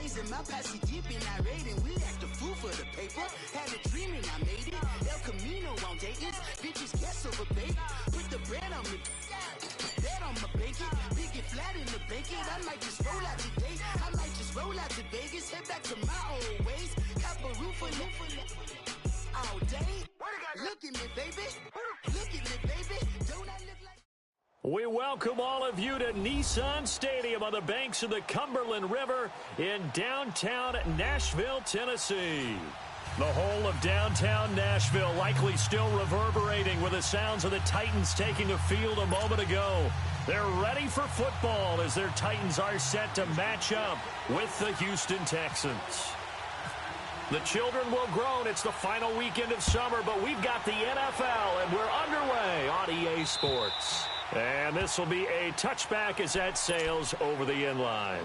blazing, my posse deep in irate, and we act a fool for the paper. Had a dream and I made it. El Camino on Dayton's, bitches guess over bait. Put the bread on me, bet on my bacon. Big it flat in the bacon. I might just roll out today. I might just roll out to Vegas, head back to my old ways. Cop a roof for all day. Look at me, baby. Look at me, baby. Don't I look like... We welcome all of you to Nissan Stadium on the banks of the Cumberland River in downtown Nashville, Tennessee. The whole of downtown Nashville likely still reverberating with the sounds of the Titans taking the field a moment ago. They're ready for football as their Titans are set to match up with the Houston Texans. The children will groan. It's the final weekend of summer, but we've got the NFL, and we're underway on EA Sports. And this will be a touchback as that sails over the end line.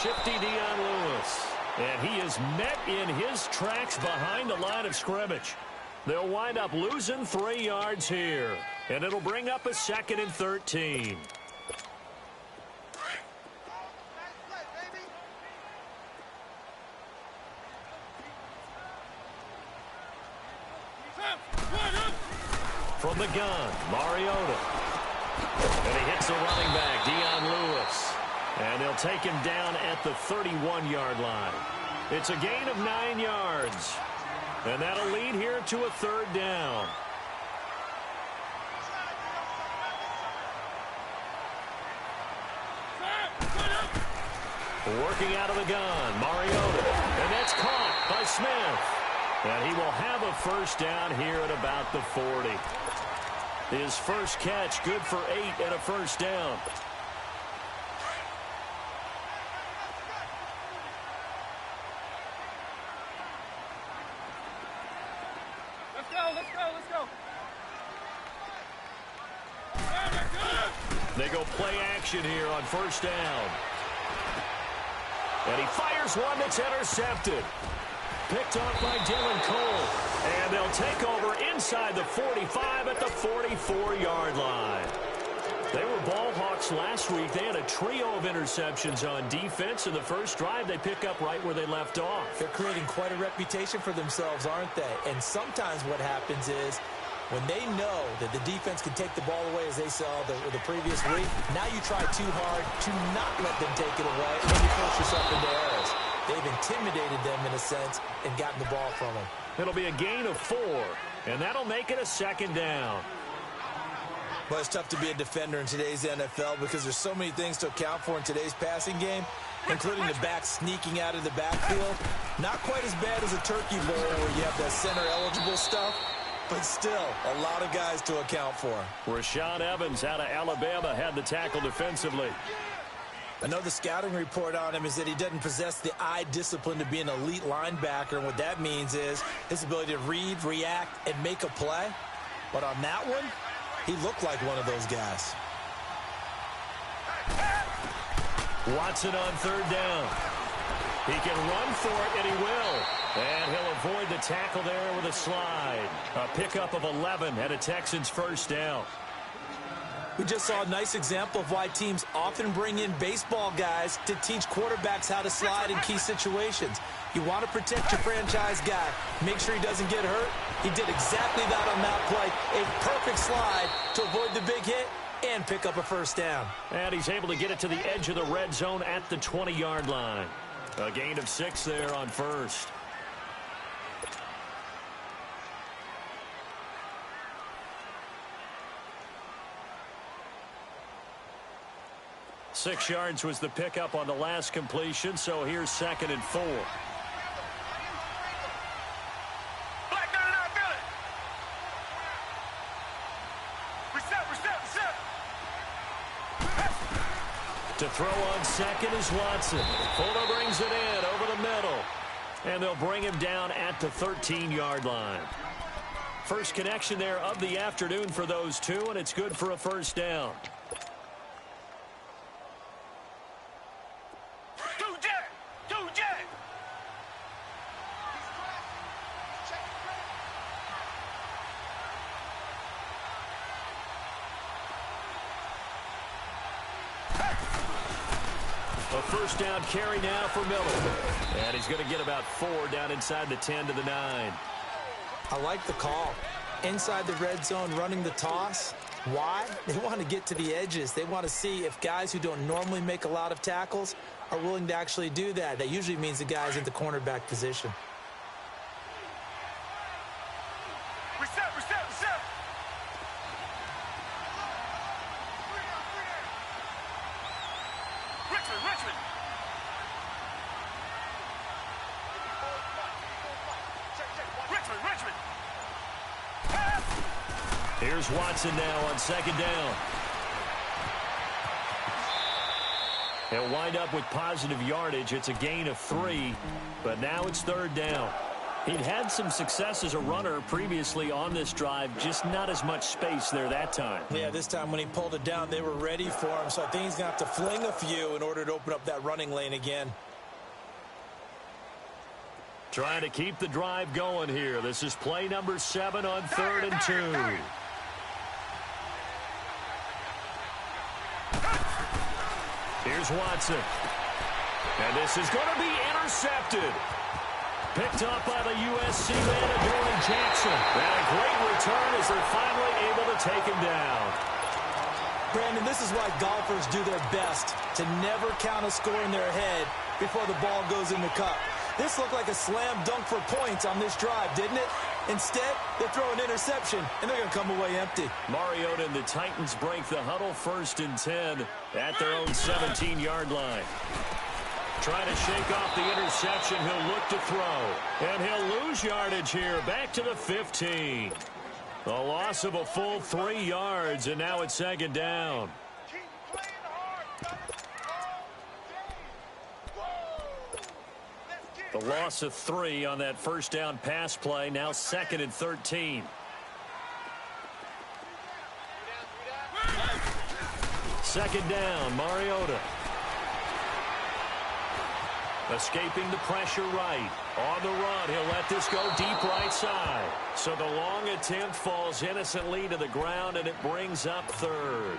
Shifty Dion Lewis, and he is met in his tracks behind the line of scrimmage. They'll wind up losing 3 yards here, and it'll bring up a 2nd and 13. From the gun, Mariota, and he hits the running back, Dion Lewis. And they'll take him down at the 31-yard line. It's a gain of 9 yards. And that'll lead here to a 3rd down. Working out of the gun, Mariota. And that's caught by Smith. And he will have a 1st down here at about the 40. His first catch, good for 8 and a 1st down. They go play action here on 1st down. And he fires one that's intercepted. Picked off by Dylan Cole. And they'll take over inside the 45 at the 44-yard line. They were ball hawks last week. They had a trio of interceptions on defense. In the first drive, they pick up right where they left off. They're creating quite a reputation for themselves, aren't they? And sometimes what happens is, when they know that the defense can take the ball away, as they saw the previous week, now you try too hard to not let them take it away, and you force yourself into errors. They've intimidated them in a sense and gotten the ball from them. It'll be a gain of 4, and that'll make it a 2nd down. Well, it's tough to be a defender in today's NFL because there's so many things to account for in today's passing game, including the back sneaking out of the backfield. Not quite as bad as a turkey bowl where you have that center-eligible stuff, but still, a lot of guys to account for. Rashaan Evans out of Alabama had the tackle defensively. I know the scouting report on him is that he doesn't possess the eye discipline to be an elite linebacker, and what that means is his ability to read, react, and make a play. But on that one, he looked like one of those guys. Watson on 3rd down. He can run for it, and he will. And he'll avoid the tackle there with a slide. A pickup of 11 and a Texans 1st down. We just saw a nice example of why teams often bring in baseball guys to teach quarterbacks how to slide in key situations. You want to protect your franchise guy. Make sure he doesn't get hurt. He did exactly that on that play. A perfect slide to avoid the big hit and pick up a 1st down. And he's able to get it to the edge of the red zone at the 20-yard line. A gain of 6 there on 1st. Six yards was the pickup on the last completion, so here's 2nd and 4. To throw on second is Watson. Fuller brings it in over the middle. And they'll bring him down at the 13-yard line. First connection there of the afternoon for those two, and it's good for a first down. A first down carry now for Miller. And he's going to get about 4 down inside the 10 to the 9. I like the call. Inside the red zone, running the toss. Why? They want to get to the edges. They want to see if guys who don't normally make a lot of tackles are willing to actually do that. That usually means the guy's in the cornerback position. Reset. Richmond. Here's Watson now on second down. They'll wind up with positive yardage. It's a gain of 3, but now it's third down. He'd had some success as a runner previously on this drive, just not as much space there that time. Yeah, this time when he pulled it down, they were ready for him, so I think he's going to have to fling a few in order to open up that running lane again. Trying to keep the drive going here. This is play number 7 on 3rd and 2. Here's Watson. And this is going to be intercepted. Picked up by the USC man, Adoree Jackson. And a great return as they're finally able to take him down. Brandon, this is why golfers do their best to never count a score in their head before the ball goes in the cup. This looked like a slam dunk for points on this drive, didn't it? Instead, they throw an interception, and they're going to come away empty. Mariota and the Titans break the huddle 1st and 10 at their own 17-yard line. Trying to shake off the interception, he'll look to throw. And he'll lose yardage here, back to the 15. A loss of a full 3 yards, and now it's second down. The loss of 3 on that first down pass play, now 2nd and 13. Second down, Mariota. Escaping the pressure right. On the run, he'll let this go deep right side. So the long attempt falls innocently to the ground, and it brings up 3rd.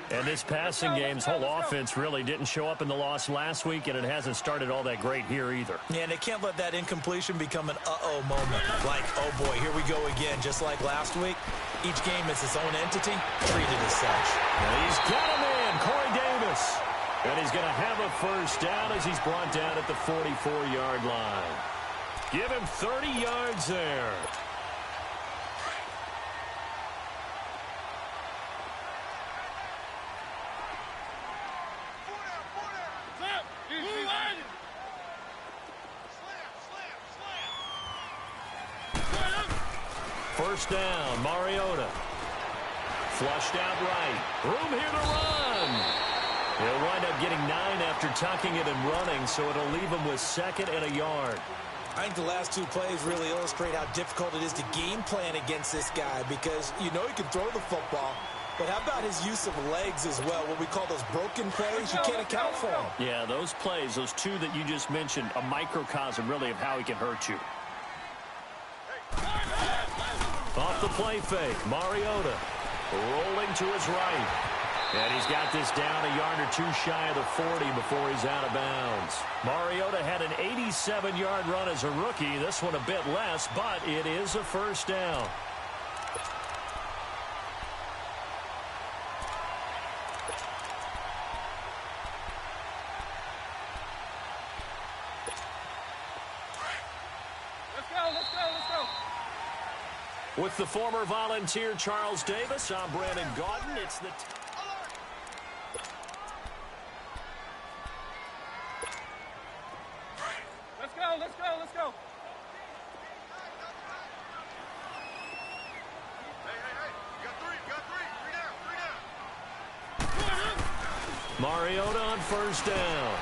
And this passing game's whole offense really didn't show up in the loss last week, and it hasn't started all that great here either. Yeah, and they can't let that incompletion become an uh-oh moment. Like, oh boy, here we go again. Just like last week, each game is its own entity, treated as such. And he's got him in, Corey Davis. And he's going to have a first down as he's brought down at the 44-yard line. Give him 30 yards there. First down, Mariota. Flushed out right. Room here to run. He'll wind up getting 9 after tucking it and running, so it'll leave him with 2nd and a yard. I think the last 2 plays really illustrate how difficult it is to game plan against this guy, because you know he can throw the football, but how about his use of legs as well? What we call those broken plays, you can't account for them. Yeah, those plays, those 2 that you just mentioned, a microcosm really of how he can hurt you. Off the play fake, Mariota rolling to his right. And he's got this down a yard or 2 shy of the 40 before he's out of bounds. Mariota had an 87-yard run as a rookie. This one a bit less, but it is a first down. With the former Volunteer Charles Davis, I'm Brandon Gaudin. It's the... Let's go. Hey. You got three down. Mariota on first down.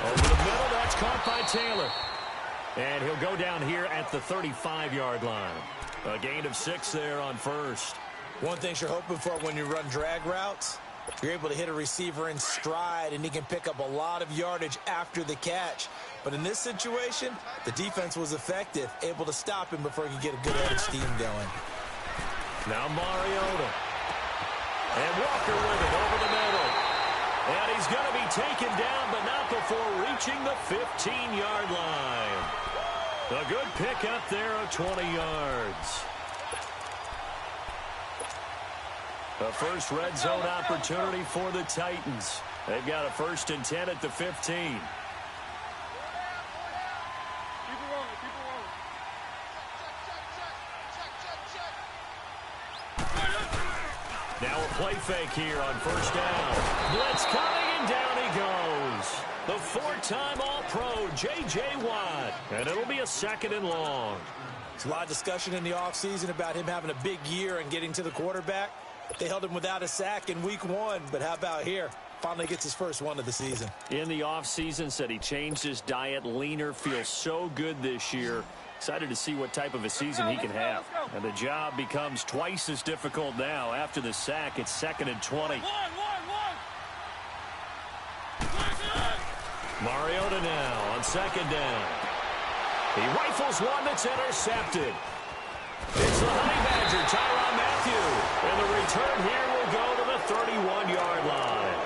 Over the middle, that's caught by Taylor. And he'll go down here at the 35-yard line. A gain of 6 there on first. One thing you're hoping for when you run drag routes, you're able to hit a receiver in stride, and he can pick up a lot of yardage after the catch. But in this situation, the defense was effective, able to stop him before he could get a good head of steam going. Now Mariota. And Walker with it over the middle. And he's going to be taken down, but not before reaching the 15-yard line. A good pickup there of 20 yards. The first red zone opportunity for the Titans. They've got a 1st and 10 at the 15. Now a play fake here on first down. Blitz coming, and down he goes. The 4-time All-Pro, J.J. Watt. And it'll be a 2nd and long. There's a lot of discussion in the offseason about him having a big year and getting to the quarterback. They held him without a sack in week 1, but how about here? Finally gets his first one of the season. In the offseason, said he changed his diet, leaner, feels so good this year. Excited to see what type of a season he can have. And the job becomes twice as difficult now. After the sack, it's 2nd and 20. Mariota now on 2nd down. He rifles one that's intercepted. It's the Honey Badger, Tyrann Mathieu. And the return here will go to the 31-yard line.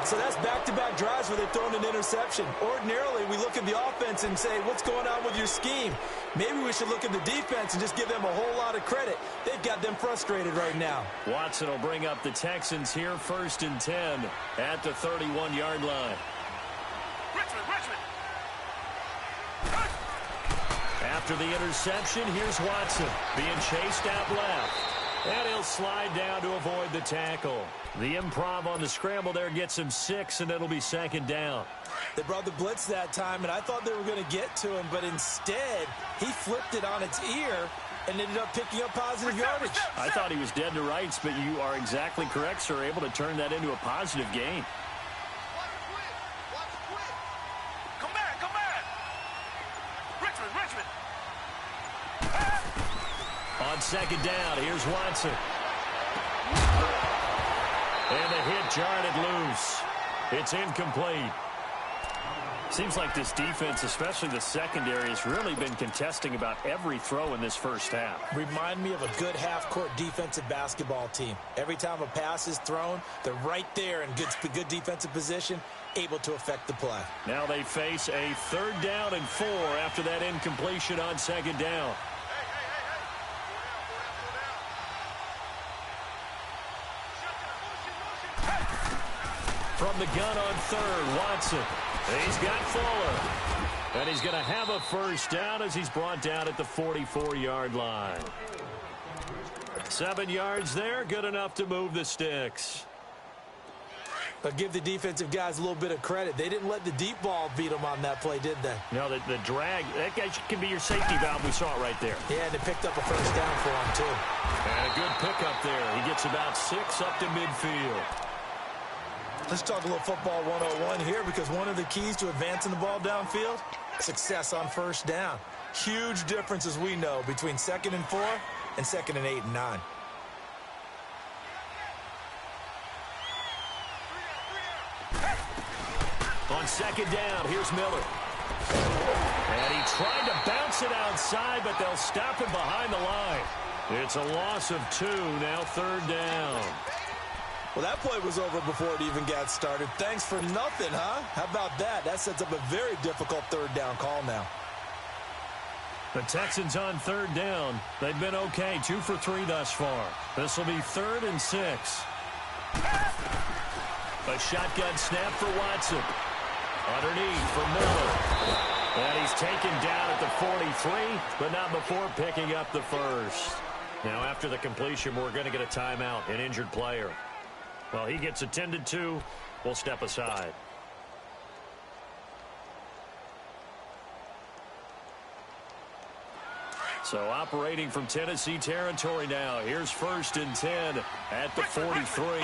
So that's back-to-back drives where they've thrown an interception. Ordinarily, we look at the offense and say, what's going on with your scheme? Maybe we should look at the defense and just give them a whole lot of credit. They've got them frustrated right now. Watson will bring up the Texans here, 1st and 10 at the 31-yard line. Richmond. After the interception, here's Watson being chased out left. And he'll slide down to avoid the tackle. The improv on the scramble there gets him 6, and it'll be 2nd down. They brought the blitz that time, and I thought they were going to get to him, but instead, he flipped it on its ear and ended up picking up positive yardage. I thought he was dead to rights, but you are exactly correct, sir. Able to turn that into a positive gain. Come back. Richmond. On 2nd down, here's Watson. And the hit jarred it loose. It's incomplete. Seems like this defense, especially the secondary, has really been contesting about every throw in this first half. Remind me of a good half-court defensive basketball team. Every time a pass is thrown, they're right there in good defensive position, able to affect the play. Now they face a 3rd down and 4 after that incompletion on 2nd down. From the gun on 3rd, Watson. He's got Fuller. And he's going to have a 1st down as he's brought down at the 44-yard line. 7 yards there, good enough to move the sticks. But give the defensive guys a little bit of credit. They didn't let the deep ball beat them on that play, did they? No, the drag, that guy can be your safety valve. We saw it right there. Yeah, and they picked up a 1st down for him, too. And a good pickup there. He gets about 6 up to midfield. Let's talk a little football 101 here, because one of the keys to advancing the ball downfield, success on 1st down. Huge difference, as we know, between 2nd and 4 and 2nd and 8 and 9. On 2nd down, here's Miller. And he tried to bounce it outside, but they'll stop him behind the line. It's a loss of 2, now 3rd down. Well, that play was over before it even got started. Thanks for nothing, huh? How about that? That sets up a very difficult 3rd down call now. The Texans on 3rd down. They've been okay, 2 for 3 thus far. This will be 3rd and 6. A shotgun snap for Watson. Underneath for Miller. And he's taken down at the 43, but not before picking up the 1st. Now, after the completion, we're going to get a timeout, an injured player. Well, he gets attended to. We'll step aside. So operating from Tennessee territory now. Here's 1st and 10 at the 43.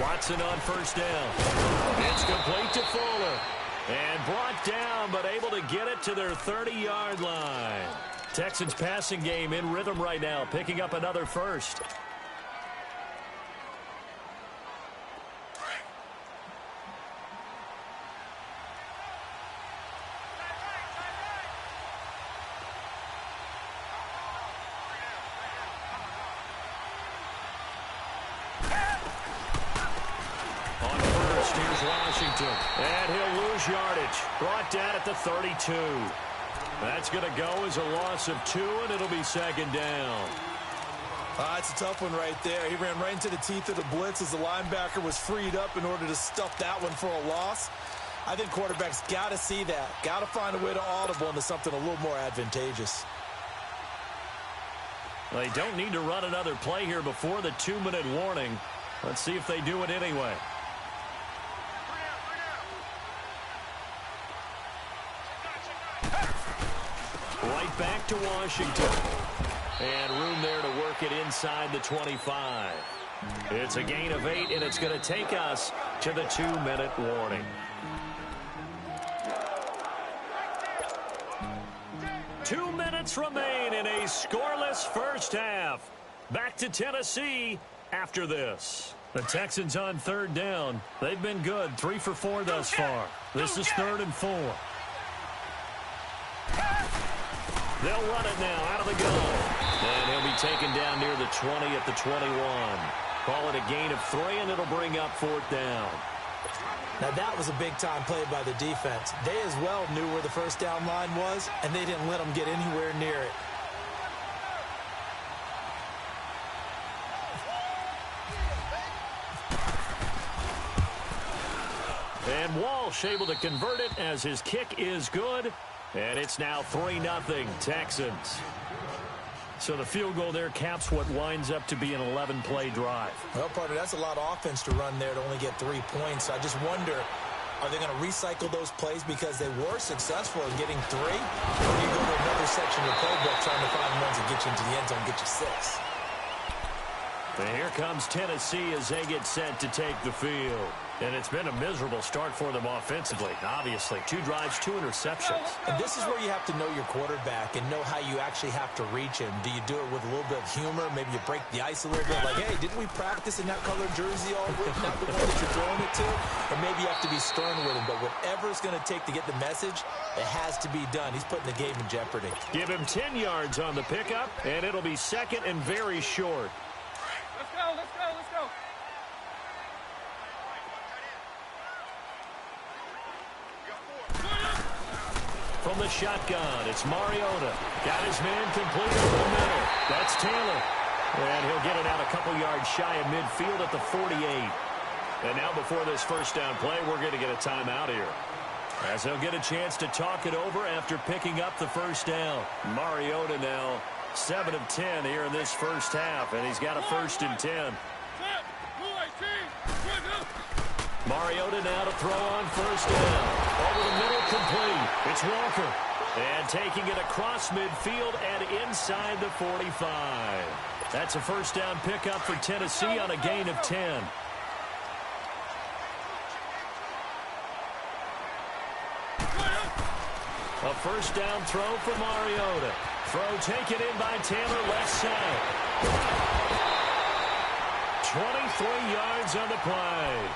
Watson on first down. It's complete to Fuller. And brought down, but able to get it to their 30-yard line. Texans passing game in rhythm right now, picking up another first. Washington, and he'll lose yardage. Brought down at the 32. That's going to go as a loss of 2, and it'll be second down. It's a tough one right there. He ran right into the teeth of the blitz as the linebacker was freed up in order to stuff that one for a loss. I think quarterbacks got to see that. Got to find a way to audible into something a little more advantageous. They don't need to run another play here before the 2-minute warning. Let's see if they do it anyway. Right back to Washington. And room there to work it inside the 25. It's a gain of 8, and it's going to take us to the 2-minute warning. 2 minutes remain in a scoreless first half. Back to Tennessee after this. The Texans on third down. They've been good, 3 for 4 thus far. This is 3rd and 4. They'll run it now out of the gun. And he'll be taken down near the 20 at the 21. Call it a gain of 3, and it'll bring up 4th down. Now that was a big-time play by the defense. They as well knew where the first down line was, and they didn't let them get anywhere near it. And Walsh able to convert it as his kick is good. And it's now 3-0 Texans. So the field goal there caps what winds up to be an 11-play drive. Well, partner, that's a lot of offense to run there to only get 3 points. I just wonder, are they going to recycle those plays because they were successful in getting 3? Or do you go to another section of the playbook trying to find ones that get you into the end zone and get you 6? And here comes Tennessee as they get set to take the field. And it's been a miserable start for them offensively, obviously. 2 drives, 2 interceptions. And this is where you have to know your quarterback and know how you actually have to reach him. Do you do it with a little bit of humor? Maybe you break the ice a little bit, like, hey, didn't we practice in that colored jersey all week? Not the one that you're throwing it to? Or maybe you have to be stern with him. But whatever it's going to take to get the message, it has to be done. He's putting the game in jeopardy. Give him 10 yards on the pickup, and it'll be second and very short. Let's go, let's go, let's go. From the shotgun, it's Mariota. Got his man complete over the middle. That's Taylor. And he'll get it out a couple yards shy of midfield at the 48. And now before this first down play, we're going to get a timeout here, as he'll get a chance to talk it over after picking up the first down. Mariota now 7 of 10 here in this first half, and he's got a 1st and 10. Mariota now to throw on first down. Over the middle, complete. It's Walker. And taking it across midfield and inside the 45. That's a first down pickup for Tennessee on a gain of 10. A first down throw for Mariota. Throw taken in by Taylor, left side. 23 yards on the play.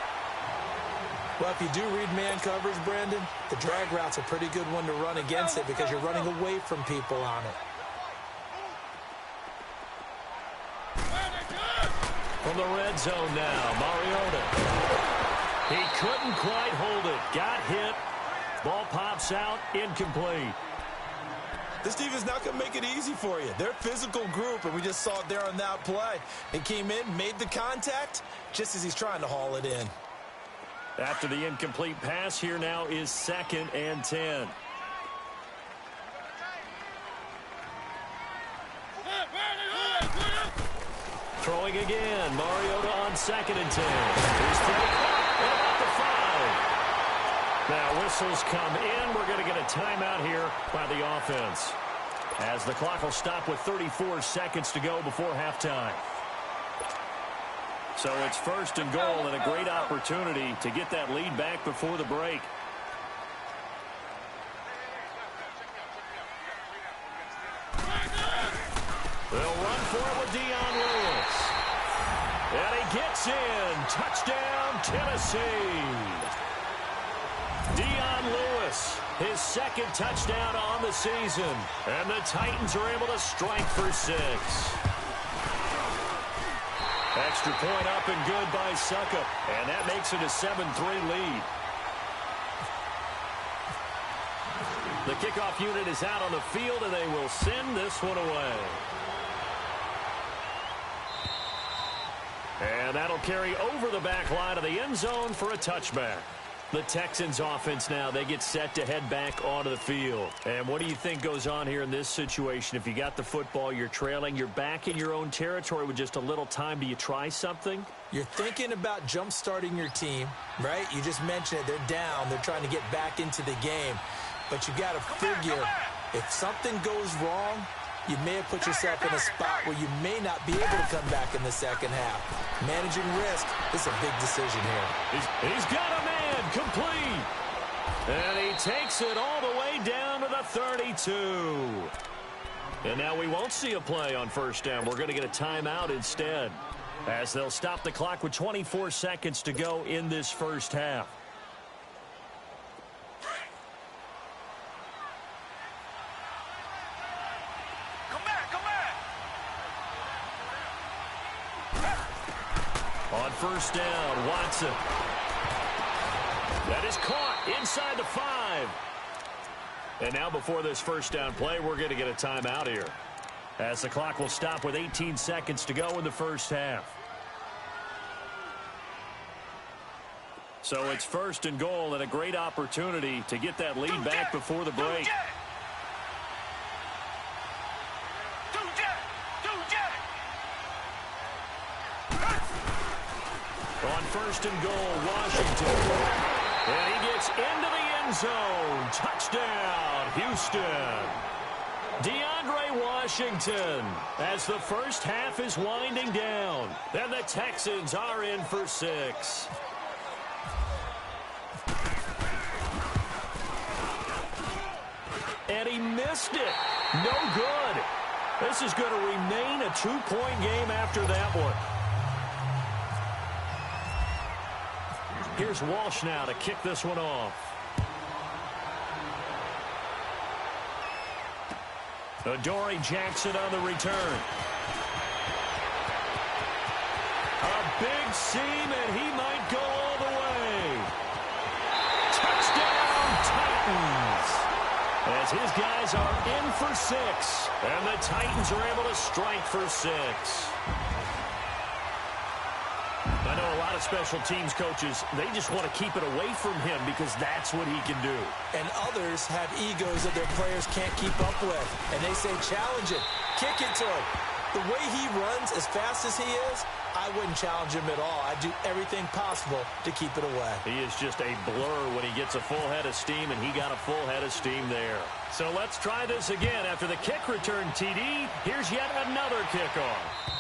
Well, if you do read man coverage, Brandon, the drag route's a pretty good one to run against it because you're running away from people on it. From the red zone now, Mariota. He couldn't quite hold it. Got hit. Ball pops out, incomplete. This defense not going to make it easy for you. They're a physical group, and we just saw it there on that play. It came in, made the contact, just as he's trying to haul it in. After the incomplete pass, here now is 2nd and 10. Throwing again. Mariota on 2nd and 10. He's throwing at the 5. Now whistles come in. We're going to get a timeout here by the offense, as the clock will stop with 34 seconds to go before halftime. So it's first and goal and a great opportunity to get that lead back before the break. They'll run for it with Dion Lewis. And he gets in. Touchdown, Tennessee. Dion Lewis, his second touchdown on the season. And the Titans are able to strike for 6. Extra point up and good by Succop. And that makes it a 7-3 lead. The kickoff unit is out on the field, and they will send this one away. And that'll carry over the back line of the end zone for a touchback. The Texans offense now, they get set to head back onto the field. And what do you think goes on here in this situation? If you got the football, you're trailing, you're back in your own territory with just a little time. Do you try something? You're thinking about jump-starting your team, right? You just mentioned it. They're down. They're trying to get back into the game. But you got to figure, if something goes wrong, you may have put yourself in a spot where you may not be able to come back in the second half. Managing risk is a big decision here. He's got a man complete. And he takes it all the way down to the 32. And now we won't see a play on first down. We're going to get a timeout instead, as they'll stop the clock with 24 seconds to go in this first half. On first down, Watson. That is caught inside the 5. And now before this first down play, we're going to get a timeout here, as the clock will stop with 18 seconds to go in the first half. So it's first and goal and a great opportunity to get that lead back before the break. On first and goal, Washington. And he gets into the end zone. Touchdown, Houston. DeAndre Washington, as the first half is winding down. And the Texans are in for 6. And he missed it. No good. This is going to remain a 2-point game after that one. Here's Walsh now to kick this one off. Adoree Jackson on the return. A big seam, and he might go all the way. Touchdown, Titans. As his guys are in for 6, and the Titans are able to strike for 6. I know a lot of special teams coaches, they just want to keep it away from him because that's what he can do. And others have egos that their players can't keep up with. And they say, challenge it, kick it to him. The way he runs as fast as he is, I wouldn't challenge him at all. I'd do everything possible to keep it away. He is just a blur when he gets a full head of steam, and he got a full head of steam there. So let's try this again. After the kick return TD, here's yet another kickoff.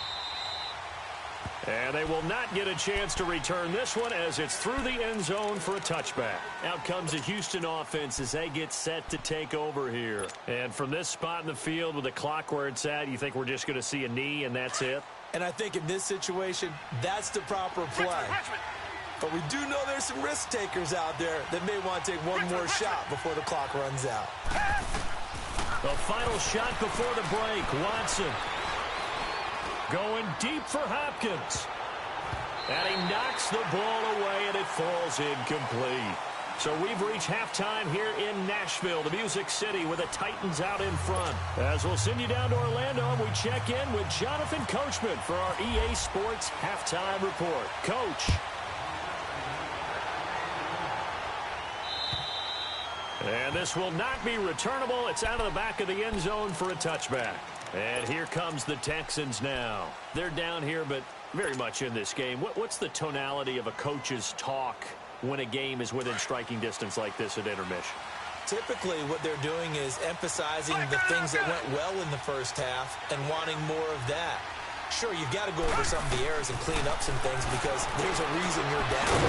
And they will not get a chance to return this one, as it's through the end zone for a touchback. Out comes the Houston offense as they get set to take over here. And from this spot in the field with the clock where it's at, you think we're just going to see a knee and that's it? And I think in this situation, that's the proper play. But we do know there's some risk takers out there that may want to take one more shot before the clock runs out. The final shot before the break, Watson. Going deep for Hopkins. And he knocks the ball away, and it falls incomplete. So we've reached halftime here in Nashville, the Music City, with the Titans out in front. As we'll send you down to Orlando, and we check in with Jonathan Coachman for our EA Sports Halftime Report. Coach. And this will not be returnable. It's out of the back of the end zone for a touchback. And here comes the Texans now. They're down here, but very much in this game. What's the tonality of a coach's talk when a game is within striking distance like this at intermission? Typically, what they're doing is emphasizing the things that went well in the first half and wanting more of that. Sure, you've got to go over some of the errors and clean up some things because there's a reason you're down.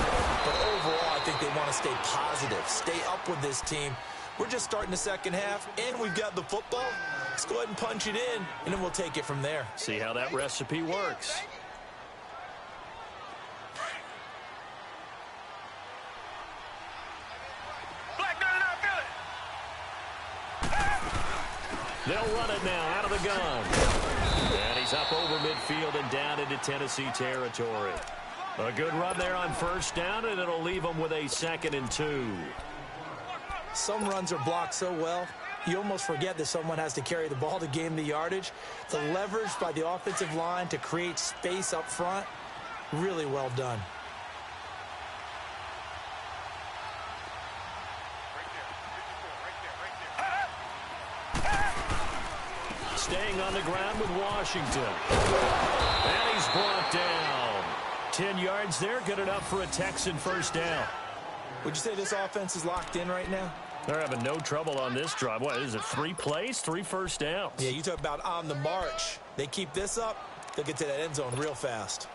But overall, I think they want to stay positive, stay up with this team. We're just starting the second half, and we've got the football. Let's go ahead and punch it in, and then we'll take it from there. See how that recipe works. They'll run it now out of the gun. And he's up over midfield and down into Tennessee territory. A good run there on first down, and it'll leave them with a 2nd and 2. Some runs are blocked so well, you almost forget that someone has to carry the ball to gain the yardage. The leverage by the offensive line to create space up front, really well done. Staying on the ground with Washington. And he's brought down. 10 yards there, good enough for a Texan first down. Would you say this offense is locked in right now? They're having no trouble on this drive. What is it, 3 plays, 3 first downs? Yeah, you talk about on the march. They keep this up, they'll get to that end zone real fast.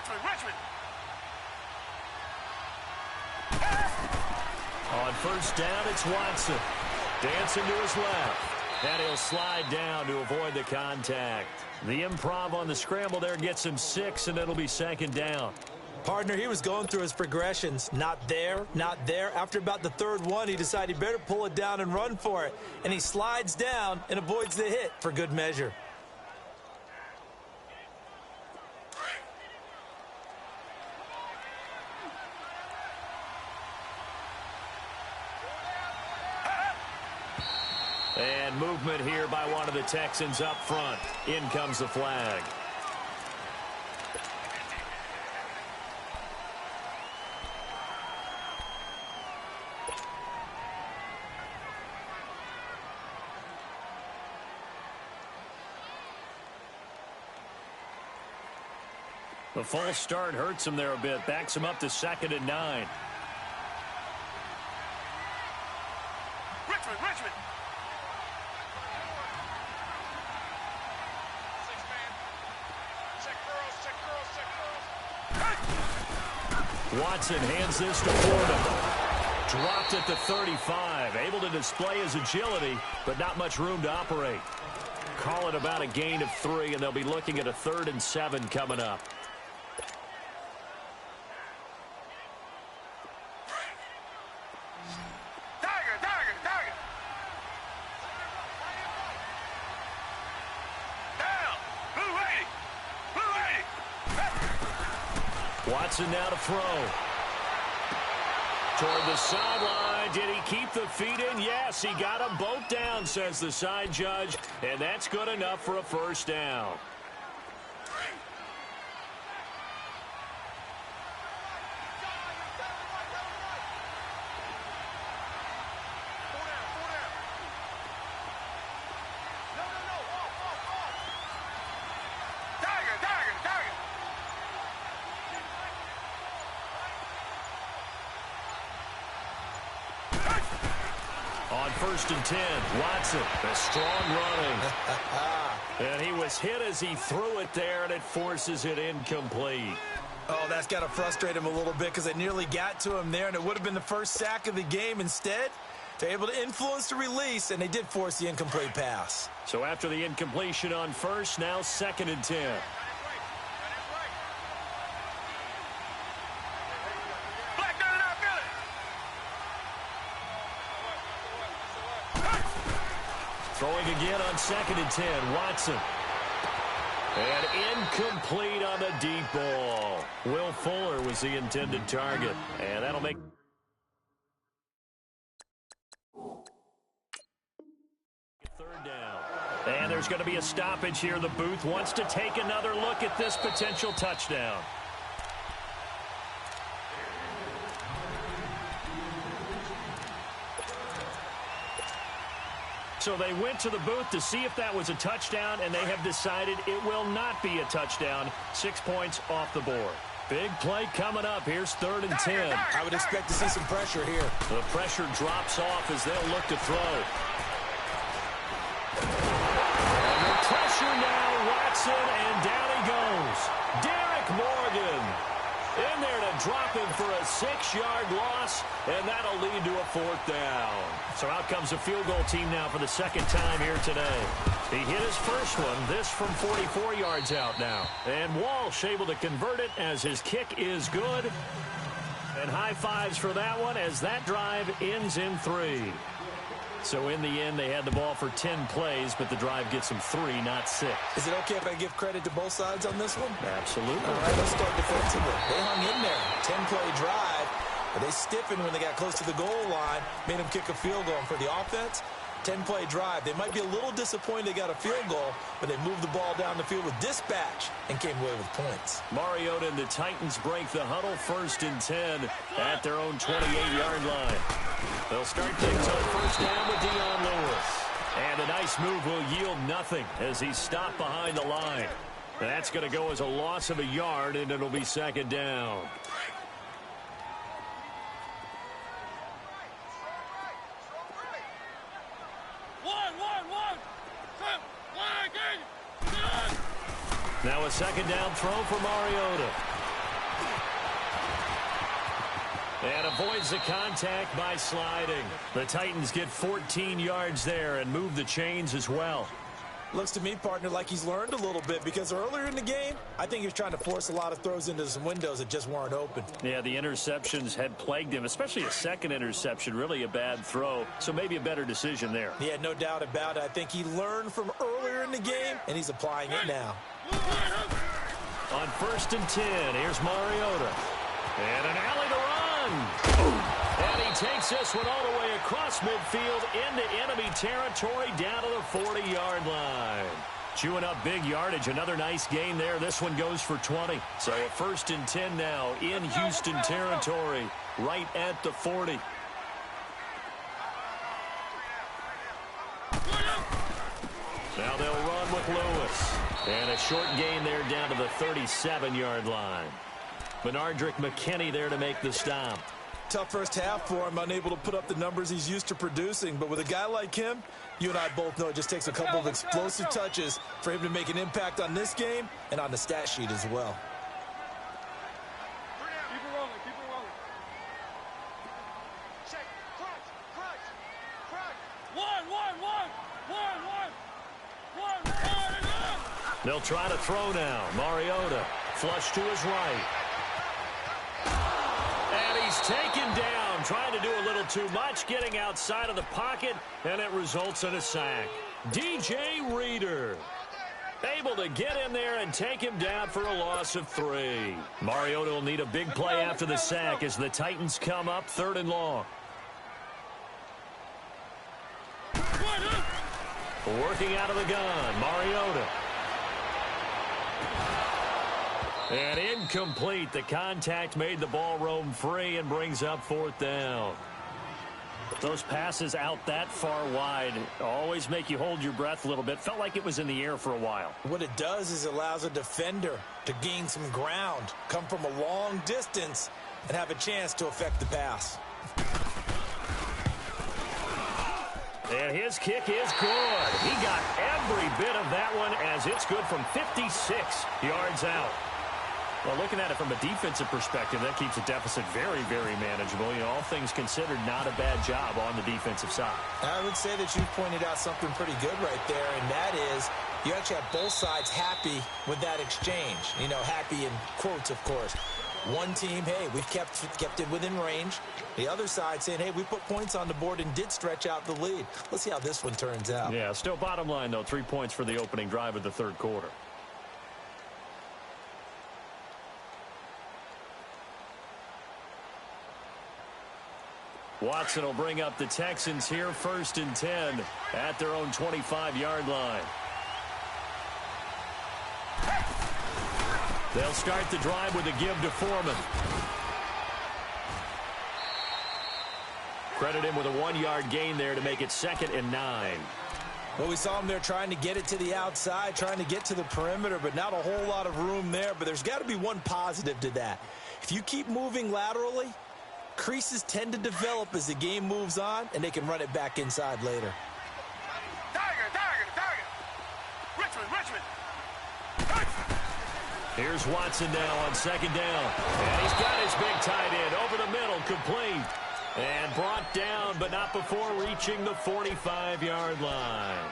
Richmond. On first down, it's Watson. Dancing to his left. And he'll slide down to avoid the contact. The improv on the scramble there gets him 6, and it'll be 2nd down. Partner, he was going through his progressions. Not there, not there. After about the 3rd one, he decided he better pull it down and run for it. And he slides down and avoids the hit for good measure. And movement here by one of the Texans up front. In comes the flag. The false start hurts him there a bit. Backs him up to 2nd and 9. Richmond. Watson hands this to Fordham. Dropped at the 35. Able to display his agility, but not much room to operate. Call it about a gain of 3, and they'll be looking at a 3rd and 7 coming up. Watson now to throw. Toward the sideline. Did he keep the feet in? Yes, he got them both down, says the side judge. And that's good enough for a first down. On 1st and 10, Watson, a strong running. And he was hit as he threw it there, and it forces it incomplete. Oh, that's got to frustrate him a little bit because it nearly got to him there, and it would have been the first sack of the game. Instead, they're able to influence the release, and they did force the incomplete pass. So after the incompletion on first, now 2nd and 10. Throwing again on 2nd and 10, Watson. And incomplete on the deep ball. Will Fuller was the intended target. And that'll make 3rd down. And there's going to be a stoppage here. The booth wants to take another look at this potential touchdown. So they went to the booth to see if that was a touchdown, and they have decided it will not be a touchdown. 6 points off the board. Big play coming up. Here's 3rd and 10. I would expect to see some pressure here. The pressure drops off as they'll look to throw. And the pressure now, Watson, and down he goes. Derek Morgan in there to drop him for a 6-yard loss, and that'll lead to a 4th down. So out comes the field goal team now for the 2nd time here today. He hit his first one, this from 44 yards out now. And Walsh able to convert it as his kick is good. And high fives for that one as that drive ends in 3. So in the end, they had the ball for 10 plays, but the drive gets them 3, not 6. Is it okay if I give credit to both sides on this one? Absolutely. All right, let's start defensively. They hung in there. 10-play drive, but they stiffened when they got close to the goal line, made them kick a field goal. And for the offense, 10-play drive. They might be a little disappointed they got a field goal, but they moved the ball down the field with dispatch and came away with points. Mariota and the Titans break the huddle, 1st and 10 at their own 28-yard line. They'll start things on 1st down with Dion Lewis. And a nice move will yield nothing as he's stopped behind the line. That's going to go as a loss of a yard, and it'll be 2nd down. Now a 2nd down throw for Mariota. And avoids the contact by sliding. The Titans get 14 yards there and move the chains as well. Looks to me, partner, like he's learned a little bit because earlier in the game, I think he was trying to force a lot of throws into some windows that just weren't open. Yeah, the interceptions had plagued him, especially a 2nd interception, really a bad throw. So maybe a better decision there. Yeah, no doubt about it. I think he learned from earlier in the game, and he's applying it now. On 1st and 10, here's Mariota. And an alley to run. And he takes this one all the way across midfield into enemy territory down to the 40-yard line. Chewing up big yardage. Another nice gain there. This one goes for 20. So a 1st and 10 now in Houston territory, right at the 40. Now they'll run with Lewis. And a short gain there down to the 37-yard line. Benardrick McKinney there to make the stop. Tough first half for him, unable to put up the numbers he's used to producing. But with a guy like him, you and I both know it just takes a couple of explosive touches for him to make an impact on this game and on the stat sheet as well. Keep it rolling, keep it rolling. Check, crunch. One. They'll try to throw now. Mariota, flush to his right. And he's taken down, trying to do a little too much, getting outside of the pocket, and it results in a sack. DJ Reader able to get in there and take him down for a loss of 3. Mariota will need a big play after the sack as the Titans come up 3rd and long. Working out of the gun, Mariota. And incomplete. The contact made the ball roam free and brings up 4th down. Those passes out that far wide always make you hold your breath a little bit. Felt like it was in the air for a while. What it does is it allows a defender to gain some ground, come from a long distance, and have a chance to affect the pass. And his kick is good. He got every bit of that one as it's good from 56 yards out. Well, looking at it from a defensive perspective, that keeps the deficit very, very manageable. You know, all things considered, not a bad job on the defensive side. I would say that you pointed out something pretty good right there, and that is you actually have both sides happy with that exchange. You know, happy in quotes, of course. One team, hey, we've kept it within range. The other side saying, hey, we put points on the board and did stretch out the lead. Let's see how this one turns out. Yeah, still bottom line, though, 3 points for the opening drive of the 3rd quarter. Watson will bring up the Texans here, 1st and 10 at their own 25-yard line. They'll start the drive with a give to Foreman. Credit him with a 1-yard gain there to make it 2nd and 9. Well, we saw him there trying to get it to the outside, trying to get to the perimeter, but not a whole lot of room there. But there's got to be one positive to that. If you keep moving laterally, creases tend to develop as the game moves on, and they can run it back inside later. Tiger. Richmond. Here's Watson now on second down. And he's got his big tight end over the middle, complete. And brought down, but not before reaching the 45-yard line.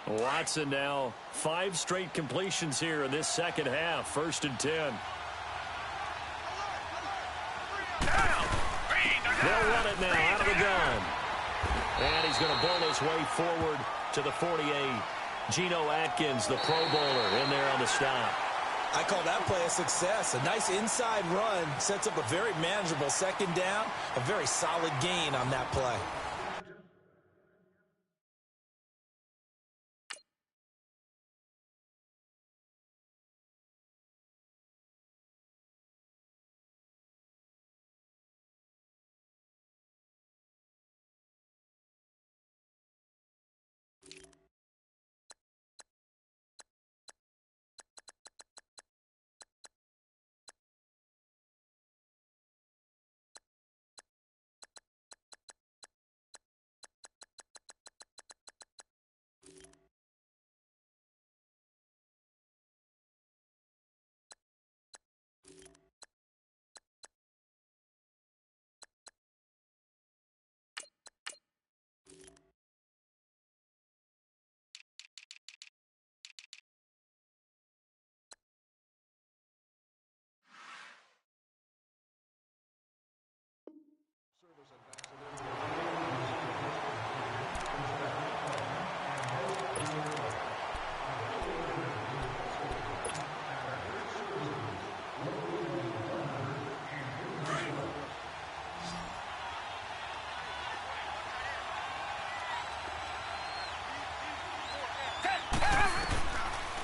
Watson now 5 straight completions here in this second half. 1st and 10. They'll run it now out of the gun. And he's going to bowl his way forward to the 48. Geno Atkins, the Pro Bowler, in there on the stop. I call that play a success. A nice inside run sets up a very manageable second down. A very solid gain on that play.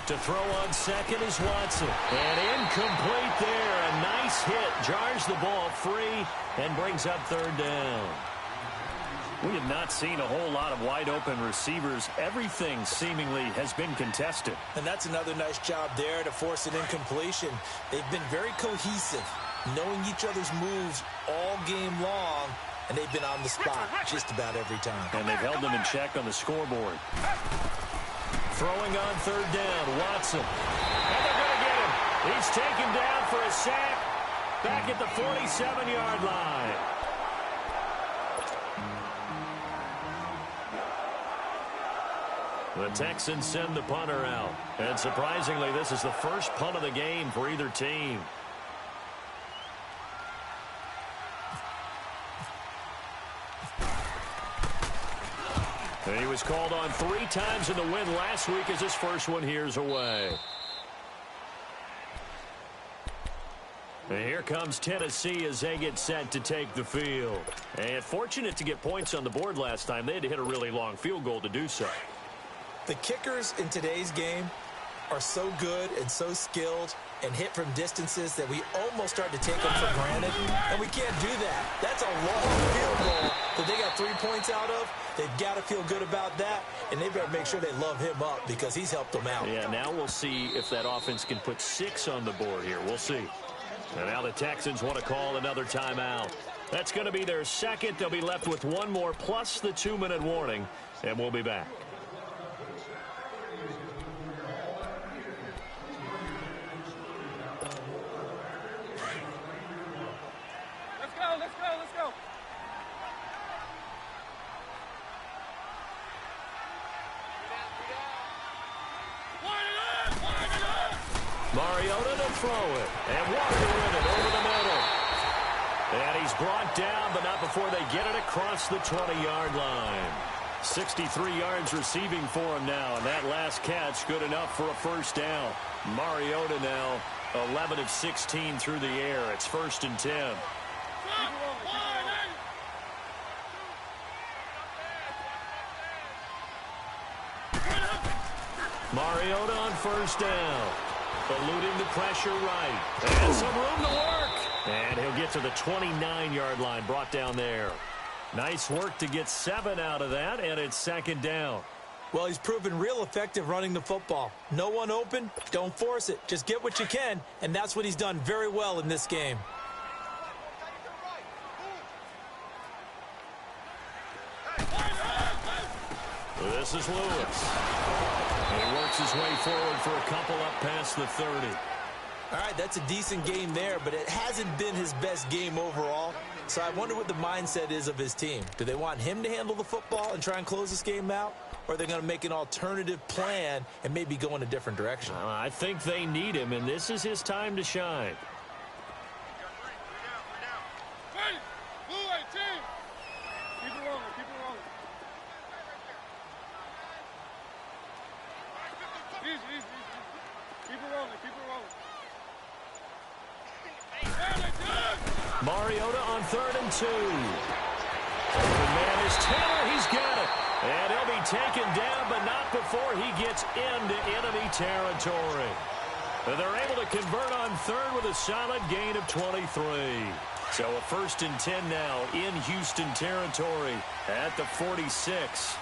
To throw on second is Watson. And incomplete there. A nice hit. Jars the ball free and brings up 3rd down. We have not seen a whole lot of wide-open receivers. Everything seemingly has been contested. And that's another nice job there to force an incompletion. They've been very cohesive, knowing each other's moves all game long, and they've been on the spot just about every time. And they've held them in check on the scoreboard. Throwing on 3rd down, Watson. And they're going to get him. He's taken down for a sack back at the 47-yard line. The Texans send the punter out. And surprisingly, this is the first punt of the game for either team. And he was called on 3 times in the win last week as his first one here's away. And here comes Tennessee as they get set to take the field. And fortunate to get points on the board last time. They had to hit a really long field goal to do so. The kickers in today's game are so good and so skilled and hit from distances that we almost start to take them for granted, and we can't do that. That's a long field goal that they got 3 points out of. They've got to feel good about that, and they better make sure they love him up because he's helped them out. Yeah, now we'll see if that offense can put 6 on the board here. We'll see. And now the Texans want to call another timeout. That's going to be their second. They'll be left with 1 more plus the 2-minute warning, and we'll be back. Let's go. Mariota to throw it. And Walker with it over the middle. And he's brought down, but not before they get it across the 20-yard line. 63 yards receiving for him now. And that last catch good enough for a first down. Mariota now 11 of 16 through the air. It's 1st and 10. Mariota on first down. Eluding the pressure right. And some room to work. And he'll get to the 29-yard line, brought down there. Nice work to get 7 out of that, and it's second down. Well, he's proven real effective running the football. No one open, don't force it. Just get what you can, and that's what he's done very well in this game. This is Lewis. He works his way forward for a couple up past the 30. All right, that's a decent game there, but it hasn't been his best game overall. So I wonder what the mindset is of his team. Do they want him to handle the football and try and close this game out? Or are they going to make an alternative plan and maybe go in a different direction? I think they need him, and this is his time to shine. Mariota on 3rd and 2. Open man is Taylor. He's got it. And he'll be taken down, but not before he gets into enemy territory. They're able to convert on 3rd with a solid gain of 23. So a 1st and 10 now in Houston territory at the 46.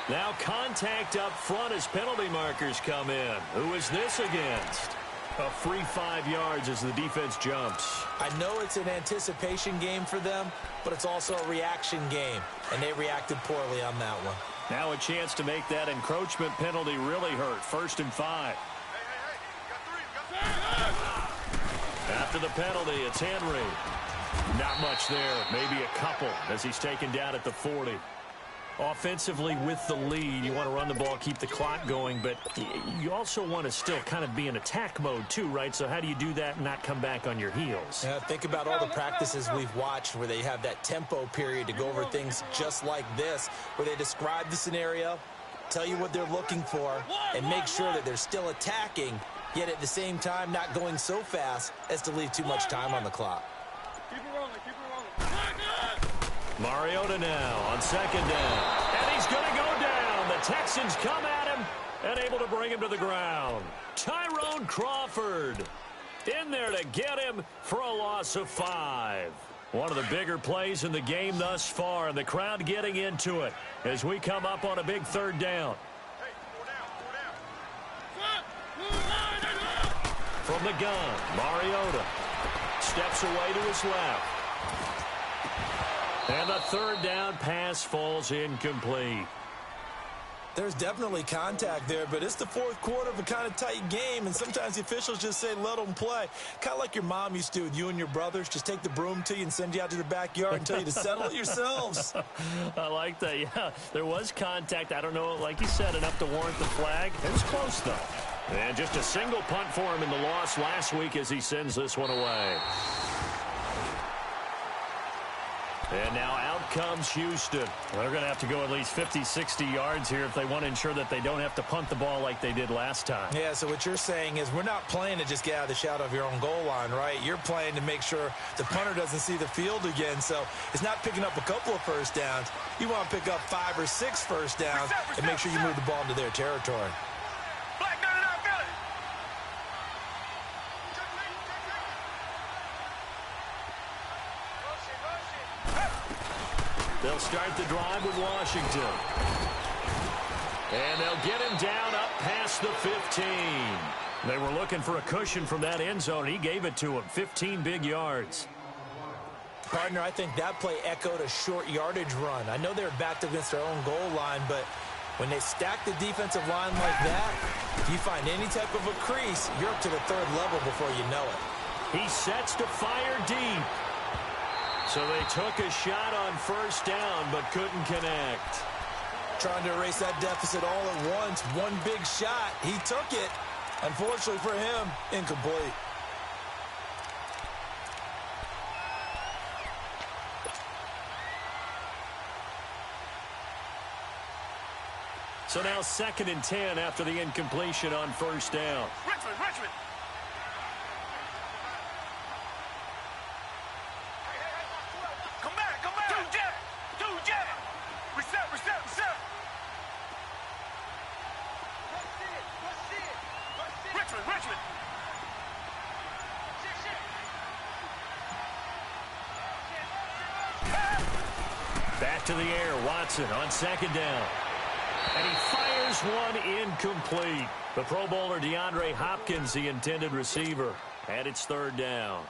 Now contact up front as penalty markers come in. Who is this against? A free 5 yards as the defense jumps. I know it's an anticipation game for them, but it's also a reaction game, and they reacted poorly on that one. Now a chance to make that encroachment penalty really hurt. 1st and 5. After the penalty, it's Henry. Not much there. Maybe a couple as he's taken down at the 40. Offensively with the lead, you want to run the ball, keep the clock going, but you also want to still kind of be in attack mode too, right? So how do you do that and not come back on your heels? Yeah, think about all the practices we've watched where they have that tempo period to go over things just like this, where they describe the scenario, tell you what they're looking for, and make sure that they're still attacking, yet at the same time not going so fast as to leave too much time on the clock. Keep it rolling, keep it rolling. Mariota now on 2nd down. And he's going to go down. The Texans come at him and able to bring him to the ground. Tyrone Crawford in there to get him for a loss of 5. One of the bigger plays in the game thus far, and the crowd getting into it as we come up on a big 3rd down. From the gun, Mariota steps away to his left. And the 3rd down pass falls incomplete. There's definitely contact there, but it's the 4th quarter of a kind of tight game, and sometimes the officials just say, let them play. Kind of like your mom used to do with you and your brothers. Just take the broom to you and send you out to the backyard and tell you to settle it yourselves. I like that, yeah. There was contact. I don't know, like you said, enough to warrant the flag. It was close, though. And just a single punt for him in the loss last week as he sends this one away. And now out comes Houston. They're going to have to go at least 50, 60 yards here if they want to ensure that they don't have to punt the ball like they did last time. Yeah, so what you're saying is we're not playing to just get out of the shadow of your own goal line, right? You're playing to make sure the punter doesn't see the field again. So it's not picking up a couple of first downs. You want to pick up 5 or 6 first downs and make sure you move the ball into their territory. They'll start the drive with Washington. And they'll get him down up past the 15. They were looking for a cushion from that end zone. He gave it to him. 15 big yards. Partner, I think that play echoed a short yardage run. I know they're backed against their own goal line, but when they stack the defensive line like that, if you find any type of a crease, you're up to the 3rd level before you know it. He sets to fire deep. So they took a shot on 1st down, but couldn't connect. Trying to erase that deficit all at once. One big shot. He took it. Unfortunately for him, incomplete. So now 2nd and 10 after the incompletion on 1st down. Richmond. Come back. Two jet. Reset. Back to the air, Watson on second down. And he fires one incomplete. The Pro Bowler DeAndre Hopkins, the intended receiver. And it's third down.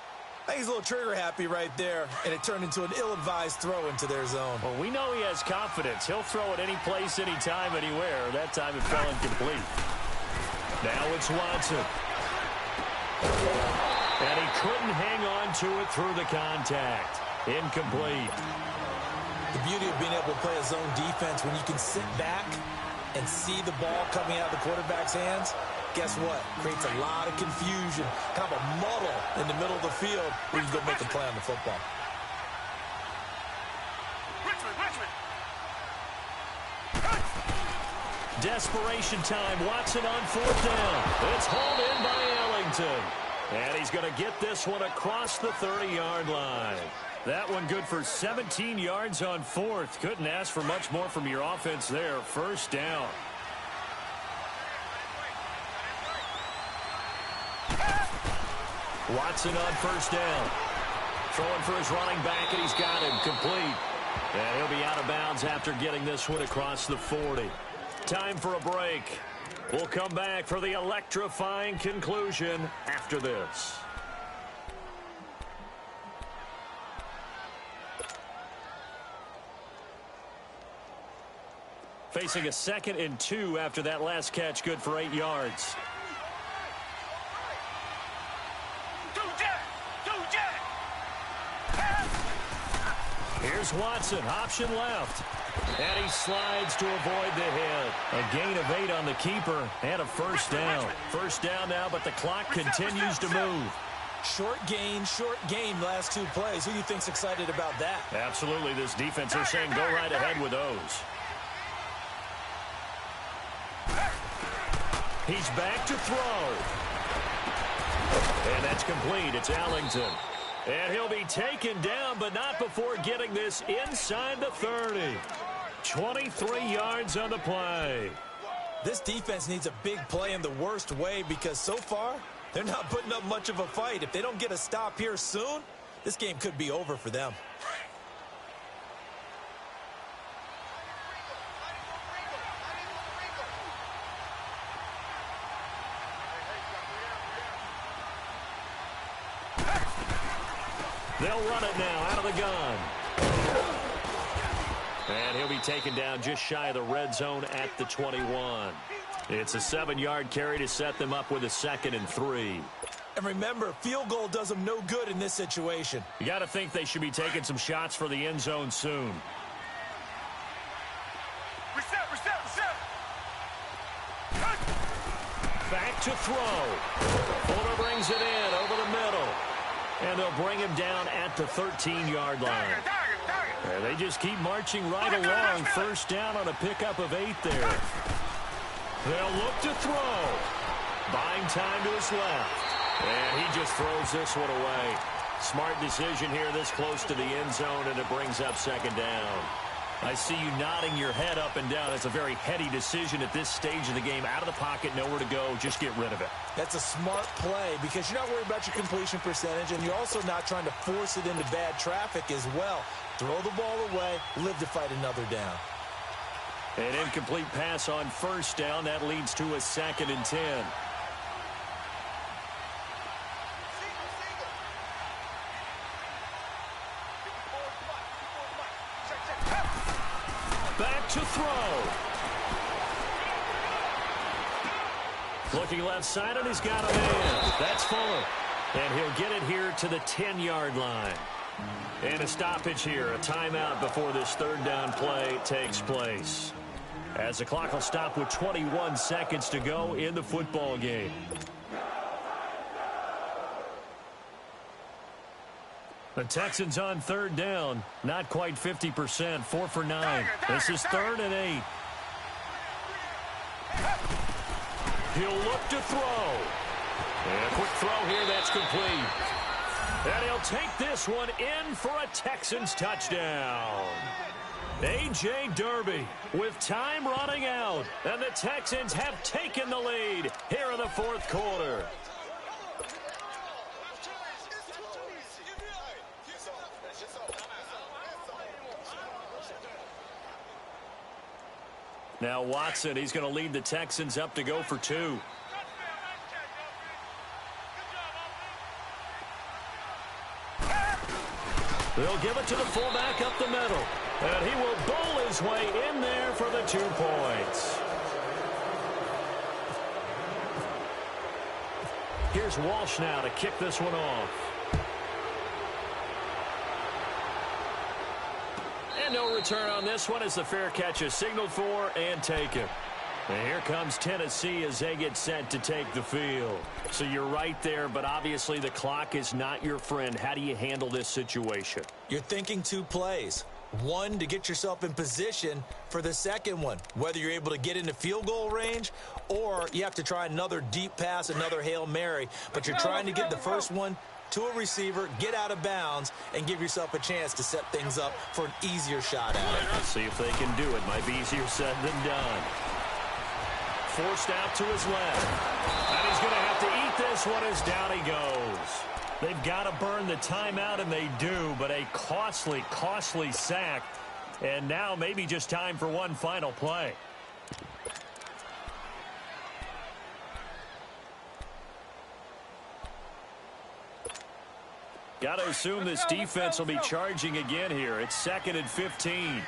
I think he's a little trigger happy right there, and it turned into an ill-advised throw into their zone. Well, we know he has confidence. He'll throw it any place, anytime, anywhere. That time it fell incomplete. Now it's Watson. And he couldn't hang on to it through the contact. Incomplete. The beauty of being able to play a zone defense when you can sit back and see the ball coming out of the quarterback's hands, guess what? Creates a lot of confusion, kind of a muddle in the middle of the field where you can go make a play on the football. Richmond. Desperation time. Watson on fourth down. It's hauled in by Ellington. And he's going to get this one across the 30-yard line. That one good for 17 yards on fourth. Couldn't ask for much more from your offense there. First down. Watson on first down. Throwing for his running back, and he's got him complete. And he'll be out of bounds after getting this one across the 40. Time for a break. We'll come back for the electrifying conclusion after this. Facing a 2nd and 2 after that last catch, good for 8 yards. Here's Watson, option left. And he slides to avoid the hit. A gain of 8 on the keeper and a first down. First down now, but the clock continues to move. Short gain last 2 plays. Who do you think's excited about that? Absolutely. This defense are saying go right ahead with those. He's back to throw. And that's complete. It's Ellington. And he'll be taken down, but not before getting this inside the 30. 23 yards on the play. This defense needs a big play in the worst way because so far, they're not putting up much of a fight. If they don't get a stop here soon, this game could be over for them. They'll run it now out of the gun. And he'll be taken down just shy of the red zone at the 21. It's a 7-yard carry to set them up with a 2nd and 3. And remember, field goal does them no good in this situation. You got to think they should be taking some shots for the end zone soon. Reset. Back to throw. Fuller brings it in over the middle. And they'll bring him down at the 13-yard line. And they just keep marching right along. First down on a pickup of 8 there. They'll look to throw. Buying time to his left. And he just throws this one away. Smart decision here this close to the end zone, and it brings up 2nd down. I see you nodding your head up and down. It's a very heady decision at this stage of the game. Out of the pocket, nowhere to go. Just get rid of it. That's a smart play because you're not worried about your completion percentage, and you're also not trying to force it into bad traffic as well. Throw the ball away, live to fight another down. An incomplete pass on first down. That leads to a 2nd and 10. Back to throw. Looking left side, and he's got a man. That's Fuller. And he'll get it here to the 10-yard line. And a stoppage here, a timeout before this 3rd down play takes place. As the clock will stop with 21 seconds to go in the football game. The Texans on 3rd down, not quite 50%, 4 for 9. This is 3rd and 8. He'll look to throw. And a quick throw here, that's complete. And he'll take this one in for a Texans touchdown. A.J. Derby with time running out. And the Texans have taken the lead here in the 4th quarter. Now Watson, he's going to lead the Texans up to go for 2. They'll give it to the fullback up the middle. And he will bowl his way in there for the 2 points. Here's Walsh now to kick this one off. And no return on this one as the fair catch is signaled for and taken. And here comes Tennessee as they get set to take the field. So you're right there, but obviously the clock is not your friend. How do you handle this situation? You're thinking 2 plays. One, to get yourself in position for the second one, whether you're able to get into field goal range or you have to try another deep pass, another Hail Mary. But you're trying to get the first one to a receiver, get out of bounds, and give yourself a chance to set things up for an easier shot at it. Let's see if they can do it. Might be easier said than done. Forced out to his left. And he's going to have to eat this one as down he goes. They've got to burn the timeout, and they do, but a costly, costly sack. And now maybe just time for one final play. Got to assume this defense will be charging again here. It's 2nd and 15.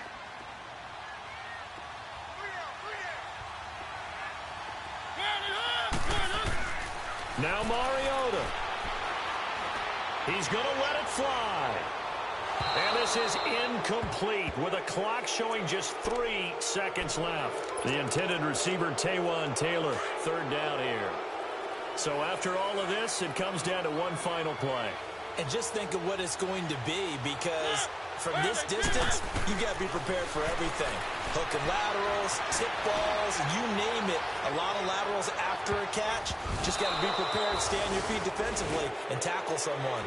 Now Mariota. He's going to let it fly. And this is incomplete with a clock showing just 3 seconds left. The intended receiver, Taywan Taylor, 3rd down here. So after all of this, it comes down to one final play. And just think of what it's going to be, because from this distance, you got to be prepared for everything. Hook and laterals, tip balls, you name it. A lot of laterals after a catch. Just got to be prepared, stay on your feet defensively, and tackle someone.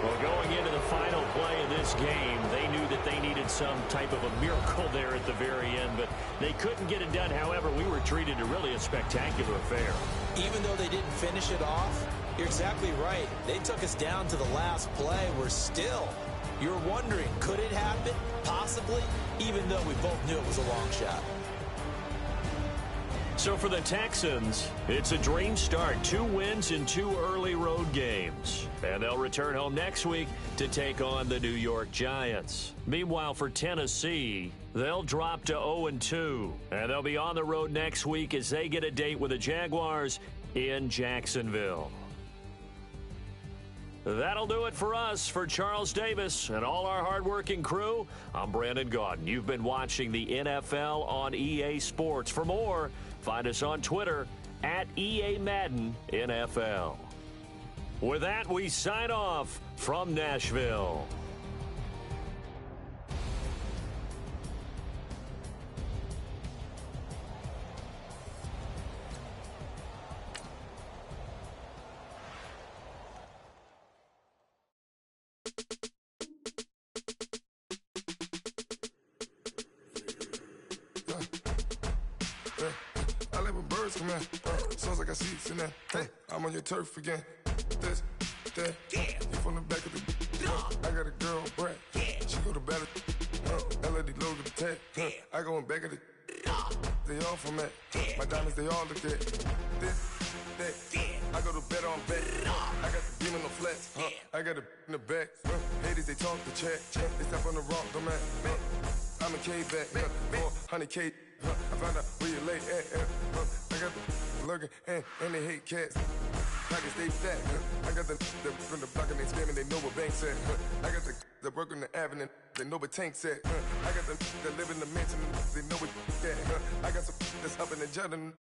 Well, going into the final play of this game, they knew that they needed some type of a miracle there at the very end, but they couldn't get it done. However, we were treated to really a spectacular affair. Even though they didn't finish it off, you're exactly right. They took us down to the last play. We're still, you're wondering, could it happen? Possibly, even though we both knew it was a long shot. So for the Texans, it's a dream start. 2 wins in 2 early road games. And they'll return home next week to take on the New York Giants. Meanwhile, for Tennessee, they'll drop to 0-2. And they'll be on the road next week as they get a date with the Jaguars in Jacksonville. That'll do it for us. For Charles Davis and all our hardworking crew, I'm Brandon Gaudin. You've been watching the NFL on EA Sports. For more, find us on Twitter at EA Madden NFL. With that, we sign off from Nashville. I live with birds come in. Sounds like I see seats in there. Hey, I'm on your turf again. This, that. You from the back of the. I got a girl, Brad. She go to battle. LED logo the tag. I go in back of the. They all from that. My diamonds, they all look at. This, that. I go to bed on back. I got the beam on the flats. I got it in the back. Haters, they talk the chat. They step on the rock, don't man. I'm a K-back. 400K. I found out where you lay at. I got the lurking and they hate cats. Pockets stay fat. I got the from the block and they scamming, they know what banks at. I got the work on the avenue, they know what tanks at. I got the live in the mansion, they know what that. I got some that's up in the judging.